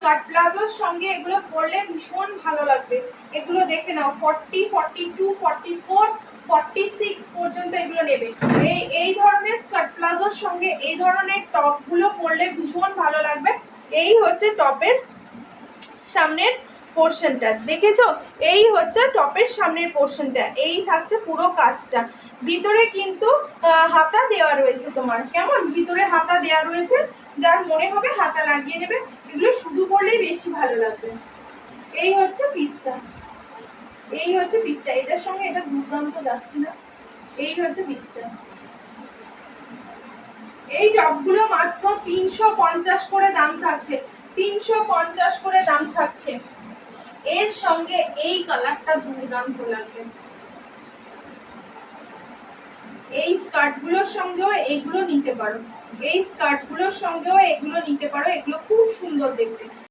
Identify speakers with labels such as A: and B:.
A: কাট প্লাজোর সঙ্গে এগুলো পরলে ভীষণ ভালো লাগবে। এগুলো দেখে নাও 40, 42, 44, 46 পর্যন্ত এগুলো নেবে। এই ধরনের স্কার্ট প্লাজোর সঙ্গে এই ধরনের টপগুলো পরলে ভীষণ ভালো লাগবে। এই হচ্ছে টপের সামনের পোর্শনটা, দেখেছো? এই হচ্ছে টপের সামনের পোর্শনটা, এই থাকছে পুরো কাজটা। ভিতরে কিন্তু হাতা দেওয়া রয়েছে তোমার, কেমন ভিতরে হাতা দেওয়া রয়েছে, যার মনে হবে হাতা লাগিয়ে দেবে। এগুলো শুধু পরলেই বেশি ভালো লাগবে। এই হচ্ছে পিসটা, এই হচ্ছে পিসটা, এটার সঙ্গে এটা দুর্দান্ত যাচ্ছে না। এই হচ্ছে পিসটা। এই টপগুলো মাত্র 350 করে দাম থাকছে, 350 করে দাম থাকছে। এর সঙ্গে এই কালারটা দুর্দান্ত লাগবে। এই স্কার্টগুলোর সঙ্গেও এগুলো নিতে পারো, এই স্কার্টগুলোর সঙ্গেও এগুলো নিতে পারো, এগুলো খুব সুন্দর দেখতে।